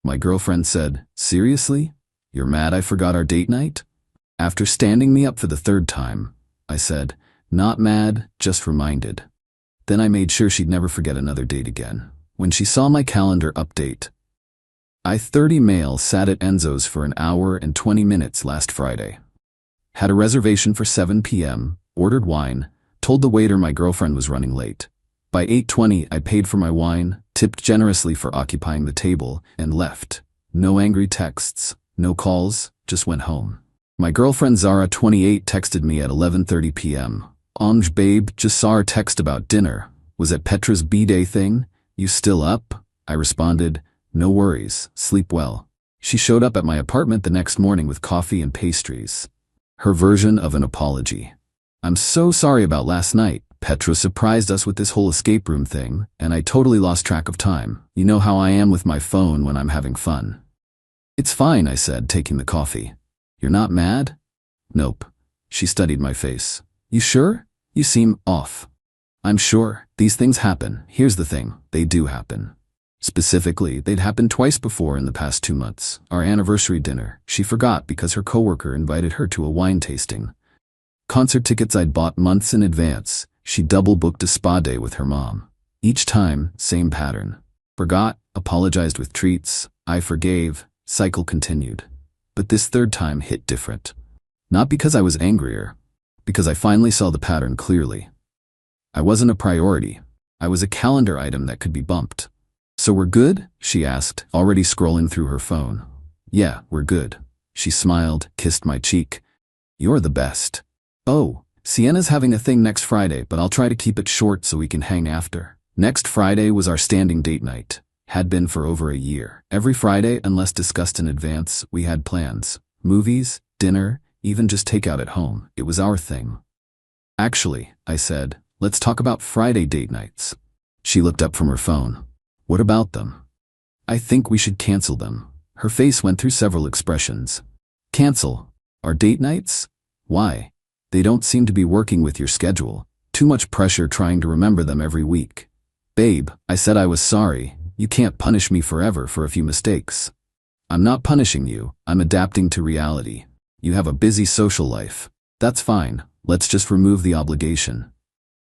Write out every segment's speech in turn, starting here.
My girlfriend said, "Seriously? You're mad I forgot our date night?" After standing me up for the third time, I said, "Not mad, just reminded." Then I made sure she'd never forget another date again. When she saw my calendar update, I-30 male sat at Enzo's for an hour and 20 minutes last Friday. Had a reservation for 7 p.m., ordered wine, told the waiter my girlfriend was running late. By 8:20, I paid for my wine, tipped generously for occupying the table, and left. No angry texts, no calls, just went home. My girlfriend Zara, 28, texted me at 11:30 p.m. Babe, just saw her text about dinner. Was it Petra's B-Day thing? You still up?" I responded, "No worries, sleep well." She showed up at my apartment the next morning with coffee and pastries. Her version of an apology. "I'm so sorry about last night. Petra surprised us with this whole escape room thing, and I totally lost track of time. You know how I am with my phone when I'm having fun." "It's fine," I said, taking the coffee. "You're not mad?" "Nope." She studied my face. "You sure? You seem off." "I'm sure. These things happen. Here's the thing, they do happen." Specifically, they'd happened twice before in the past 2 months. Our anniversary dinner, she forgot because her coworker invited her to a wine tasting. Concert tickets I'd bought months in advance. She double-booked a spa day with her mom. Each time, same pattern. Forgot, apologized with treats, I forgave, cycle continued. But this third time hit different. Not because I was angrier, because I finally saw the pattern clearly. I wasn't a priority. I was a calendar item that could be bumped. "So we're good?" she asked, already scrolling through her phone. "Yeah, we're good." She smiled, kissed my cheek. "You're the best." "Oh, Sienna's having a thing next Friday, but I'll try to keep it short so we can hang after." Next Friday was our standing date night. Had been for over a year. Every Friday, unless discussed in advance, we had plans. Movies, dinner, even just takeout at home. It was our thing. "Actually," I said, "let's talk about Friday date nights." She looked up from her phone. "What about them?" "I think we should cancel them." Her face went through several expressions. "Cancel? Our date nights? Why? They don't seem to be working with your schedule. Too much pressure trying to remember them every week." "Babe," I said I was sorry. "You can't punish me forever for a few mistakes." "I'm not punishing you. I'm adapting to reality. You have a busy social life. That's fine. Let's just remove the obligation."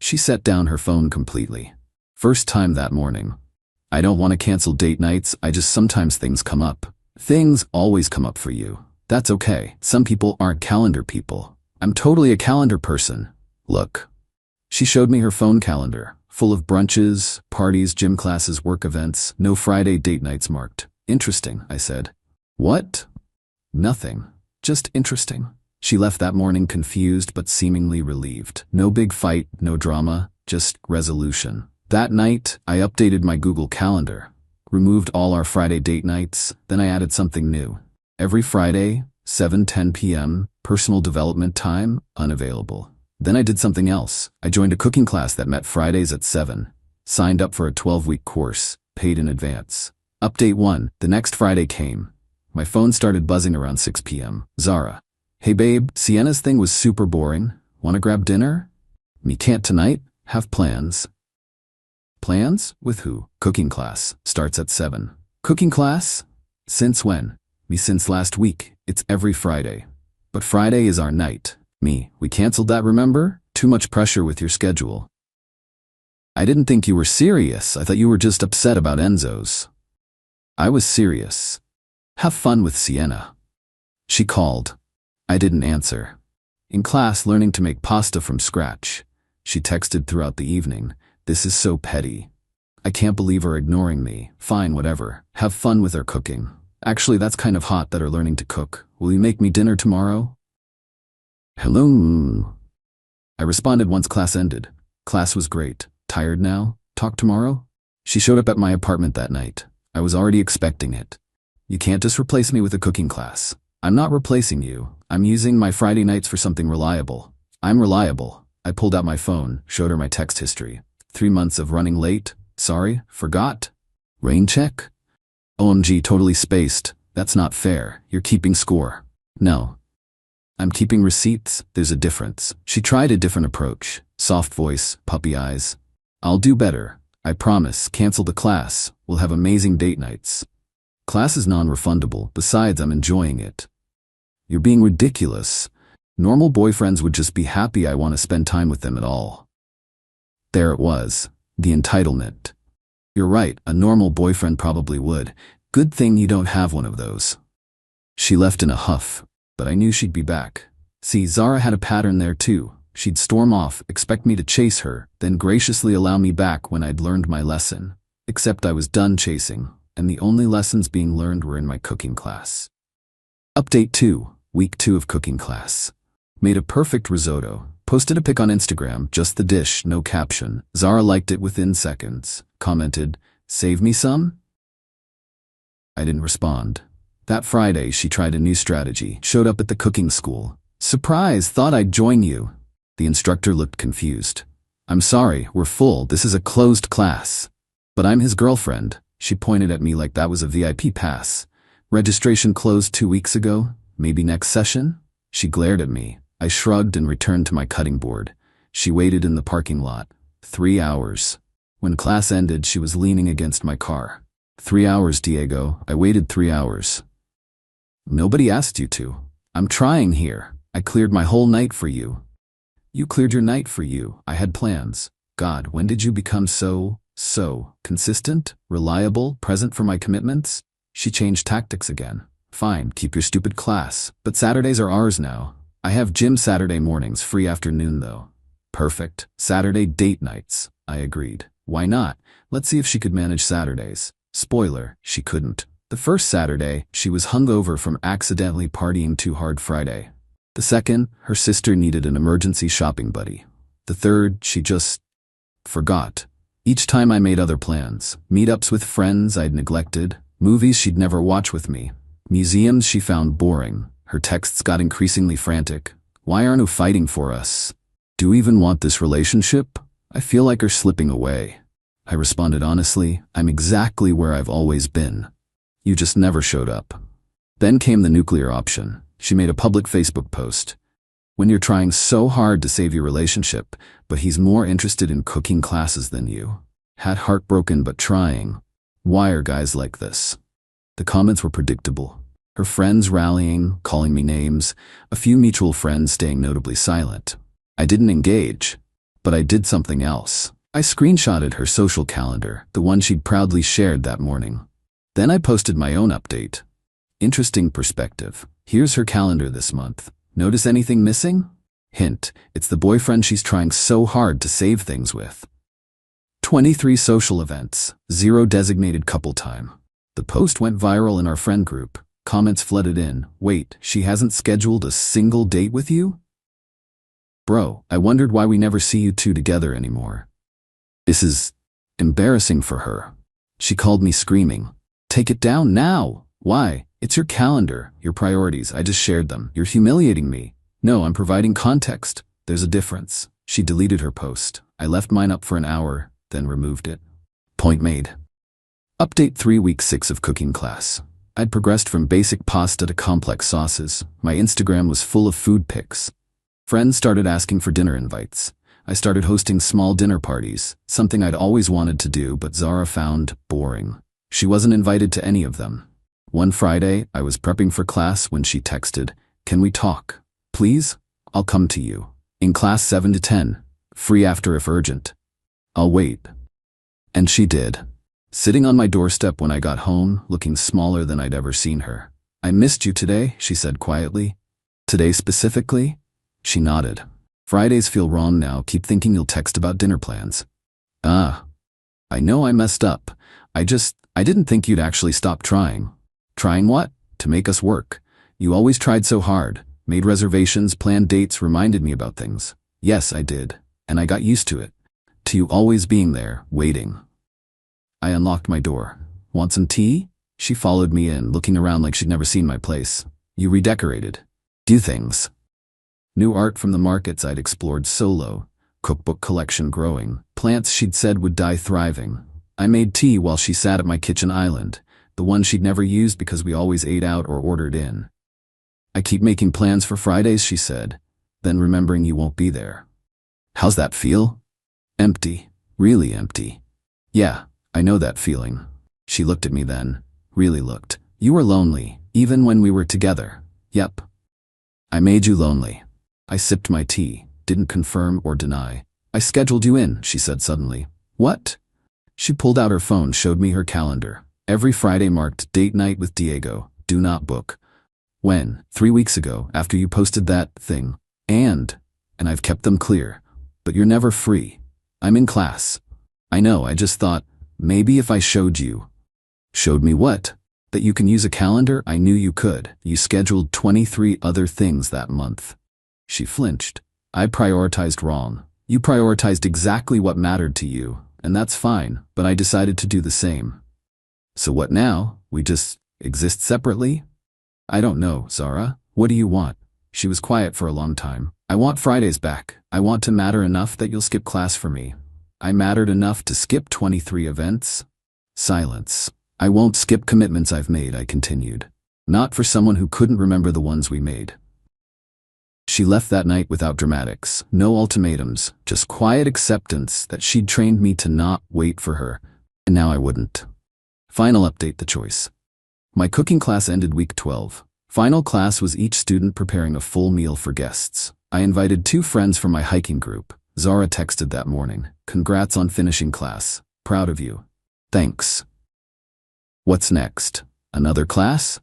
She set down her phone completely. First time that morning. "I don't want to cancel date nights, I just sometimes things come up." "Things always come up for you. That's okay. Some people aren't calendar people. I'm totally a calendar person. Look." She showed me her phone calendar, full of brunches, parties, gym classes, work events, no Friday date nights marked. "Interesting," I said. "What?" "Nothing. Just interesting." She left that morning confused but seemingly relieved. No big fight, no drama, just resolution. That night, I updated my Google Calendar, removed all our Friday date nights, then I added something new. Every Friday, 7:10 p.m., personal development time, unavailable. Then I did something else. I joined a cooking class that met Fridays at 7. Signed up for a 12-week course, paid in advance. Update 1, the next Friday came. My phone started buzzing around 6 p.m. "Zara. Hey babe, Sienna's thing was super boring. Wanna grab dinner?" "Me can't tonight. Have plans." "Plans? With who?" "Cooking class. Starts at 7. "Cooking class? Since when?" "Me since last week. It's every Friday." "But Friday is our night." "Me, we canceled that, remember? Too much pressure with your schedule." "I didn't think you were serious. I thought you were just upset about Enzo's." "I was serious. Have fun with Sienna." She called. I didn't answer. In class, learning to make pasta from scratch. She texted throughout the evening. "This is so petty. I can't believe her ignoring me. Fine, whatever. Have fun with her cooking. Actually, that's kind of hot that her learning to cook. Will you make me dinner tomorrow?" "Hello." I responded once class ended. "Class was great. Tired now? Talk tomorrow?" She showed up at my apartment that night. I was already expecting it. "You can't just replace me with a cooking class." "I'm not replacing you. I'm using my Friday nights for something reliable." "I'm reliable." I pulled out my phone, showed her my text history. 3 months of running late. Sorry, forgot. Rain check? OMG, totally spaced. That's not fair. You're keeping score. No. I'm keeping receipts. There's a difference. She tried a different approach. Soft voice, puppy eyes. "I'll do better. I promise. Cancel the class. We'll have amazing date nights." Class is non-refundable. Besides, I'm enjoying it. You're being ridiculous. Normal boyfriends would just be happy I want to spend time with them at all. There it was. The entitlement. You're right, a normal boyfriend probably would. Good thing you don't have one of those. She left in a huff, but I knew she'd be back. See, Zara had a pattern there too. She'd storm off, expect me to chase her, then graciously allow me back when I'd learned my lesson. Except I was done chasing, and the only lessons being learned were in my cooking class. Update 2, Week 2 of cooking class. Made a perfect risotto. Posted a pic on Instagram, just the dish, no caption. Zara liked it within seconds. Commented, "Save me some?" I didn't respond. That Friday, she tried a new strategy. Showed up at the cooking school. "Surprise, thought I'd join you." The instructor looked confused. "I'm sorry, we're full. This is a closed class." "But I'm his girlfriend." She pointed at me like that was a VIP pass. "Registration closed 2 weeks ago. Maybe next session?" She glared at me. I shrugged and returned to my cutting board. She waited in the parking lot. 3 hours. When class ended, she was leaning against my car. 3 hours, Diego. I waited 3 hours. Nobody asked you to. I'm trying here. I cleared my whole night for you. You cleared your night for you. I had plans. God, when did you become so consistent, reliable, present for my commitments? She changed tactics again. Fine, keep your stupid class. But Saturdays are ours now. I have gym Saturday mornings, free afternoon though. Perfect. Saturday date nights. I agreed. Why not? Let's see if she could manage Saturdays. Spoiler, she couldn't. The first Saturday, she was hungover from accidentally partying too hard Friday. The second, her sister needed an emergency shopping buddy. The third, she just forgot. Each time I made other plans. Meetups with friends I'd neglected. Movies she'd never watch with me. Museums she found boring. Her texts got increasingly frantic. Why aren't you fighting for us? Do you even want this relationship? I feel like you're slipping away. I responded honestly, I'm exactly where I've always been. You just never showed up. Then came the nuclear option. She made a public Facebook post. When you're trying so hard to save your relationship, but he's more interested in cooking classes than you. Had heartbroken but trying. Why are guys like this? The comments were predictable. Her friends rallying, calling me names, a few mutual friends staying notably silent. I didn't engage, but I did something else. I screenshotted her social calendar, the one she'd proudly shared that morning. Then I posted my own update. Interesting perspective. Here's her calendar this month. Notice anything missing? Hint, it's the boyfriend she's trying so hard to save things with. 23 social events, 0 designated couple time. The post went viral in our friend group. Comments flooded in. Wait, she hasn't scheduled a single date with you? Bro, I wondered why we never see you two together anymore. This is embarrassing for her. She called me screaming. Take it down now. Why? It's your calendar, your priorities. I just shared them. You're humiliating me. No, I'm providing context. There's a difference. She deleted her post. I left mine up for an hour, then removed it. Point made. Update 3 Week 6 of cooking class. I'd progressed from basic pasta to complex sauces. My Instagram was full of food pics. Friends started asking for dinner invites. I started hosting small dinner parties, something I'd always wanted to do but Zara found boring. She wasn't invited to any of them. One Friday, I was prepping for class when she texted, "Can we talk? Please? I'll come to you. In class 7 to 10. Free after if urgent. I'll wait." And she did. Sitting on my doorstep when I got home, looking smaller than I'd ever seen her. "I missed you today," she said quietly. "Today specifically?" She nodded. "Fridays feel wrong now. Keep thinking you'll text about dinner plans." "Ah. I know I messed up. I didn't think you'd actually stop trying." "Trying what?" "To make us work. You always tried so hard. Made reservations, planned dates, reminded me about things." "Yes, I did. And I got used to it. To you always being there, waiting." I unlocked my door. "Want some tea?" She followed me in, looking around like she'd never seen my place. "You redecorated." "Do things." New art from the markets I'd explored solo. Cookbook collection growing. Plants she'd said would die thriving. I made tea while she sat at my kitchen island, the one she'd never used because we always ate out or ordered in. "I keep making plans for Fridays," she said, then remembering you won't be there. "How's that feel?" "Empty. Really empty." "Yeah, I know that feeling." She looked at me then. really looked. You were lonely, even when we were together. Yep. I made you lonely. I sipped my tea, didn't confirm or deny. I scheduled you in, she said suddenly. What? She pulled out her phone, showed me her calendar. Every Friday marked date night with Diego, do not book. When? 3 weeks ago, after you posted that thing. And I've kept them clear. But you're never free. I'm in class. I know, I just thought, maybe if I showed you. Showed me what? That you can use a calendar? I knew you could. You scheduled 23 other things that month. She flinched. I prioritized wrong. You prioritized exactly what mattered to you, and that's fine, but I decided to do the same. So what now? We just exist separately? I don't know, Zara. What do you want? She was quiet for a long time. I want Fridays back. I want to matter enough that you'll skip class for me. I mattered enough to skip 23 events? Silence. I won't skip commitments I've made, I continued. Not for someone who couldn't remember the ones we made. She left that night without dramatics, no ultimatums, just quiet acceptance that she'd trained me to not wait for her, and now I wouldn't. Final update: the choice. My cooking class ended week 12. Final class was each student preparing a full meal for guests. I invited 2 friends from my hiking group. Zara texted that morning. Congrats on finishing class. Proud of you. Thanks. What's next? Another class?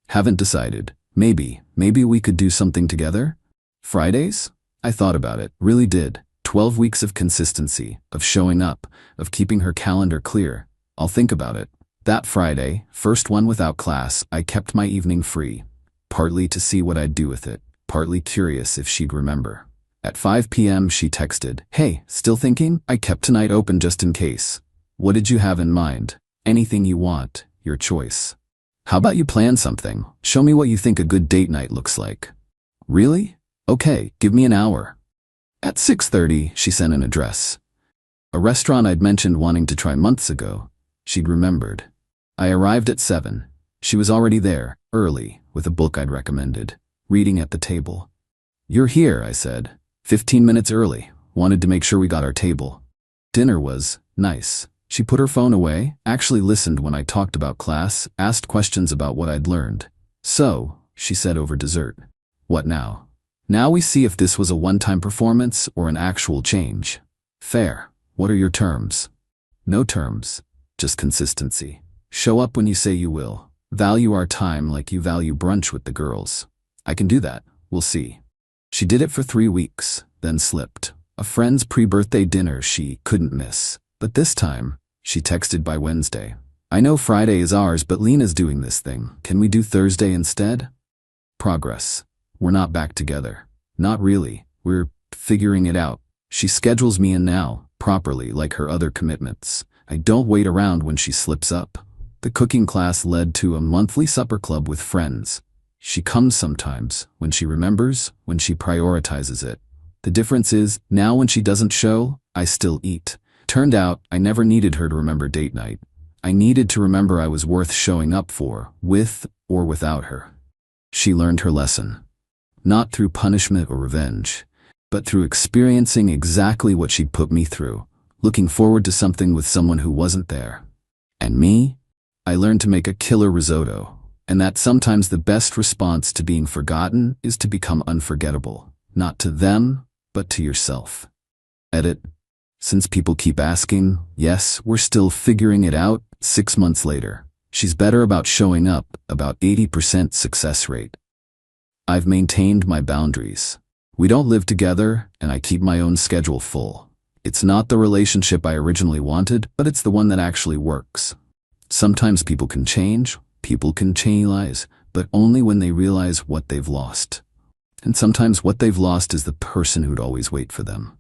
Haven't decided. Maybe we could do something together? Fridays? I thought about it, really did. 12 weeks of consistency, of showing up, of keeping her calendar clear. I'll think about it. That Friday, first one without class, I kept my evening free. Partly to see what I'd do with it, partly curious if she'd remember. At 5 p.m. she texted, "Hey, still thinking? I kept tonight open just in case. What did you have in mind? Anything you want, your choice. How about you plan something? Show me what you think a good date night looks like." Really? Okay, give me an hour. At 6:30, she sent an address. A restaurant I'd mentioned wanting to try months ago. She'd remembered. I arrived at 7. She was already there, early, with a book I'd recommended, reading at the table. "You're here," I said. 15 minutes early. Wanted to make sure we got our table. Dinner was nice. She put her phone away, actually listened when I talked about class, asked questions about what I'd learned. "So," she said over dessert. "What now? Now we see if this was a one-time performance or an actual change. Fair. What are your terms?" No terms. Just consistency. Show up when you say you will. Value our time like you value brunch with the girls. I can do that. We'll see. She did it for 3 weeks, then slipped. A friend's pre-birthday dinner she couldn't miss. But this time, she texted by Wednesday. "I know Friday is ours, but Lena's doing this thing. Can we do Thursday instead?" Progress. We're not back together. Not really. We're figuring it out. She schedules me in now, properly, like her other commitments. I don't wait around when she slips up. The cooking class led to a monthly supper club with friends. She comes sometimes, when she remembers, when she prioritizes it. The difference is, now when she doesn't show, I still eat. Turned out, I never needed her to remember date night. I needed to remember I was worth showing up for, with or without her. She learned her lesson. Not through punishment or revenge, but through experiencing exactly what she'd put me through, looking forward to something with someone who wasn't there. And me? I learned to make a killer risotto, and that sometimes the best response to being forgotten is to become unforgettable, not to them, but to yourself. Edit. Since people keep asking, yes, we're still figuring it out. 6 months later. She's better about showing up, about 80% success rate. I've maintained my boundaries. We don't live together, and I keep my own schedule full. It's not the relationship I originally wanted, but it's the one that actually works. Sometimes people can change, but only when they realize what they've lost. And sometimes what they've lost is the person who'd always wait for them.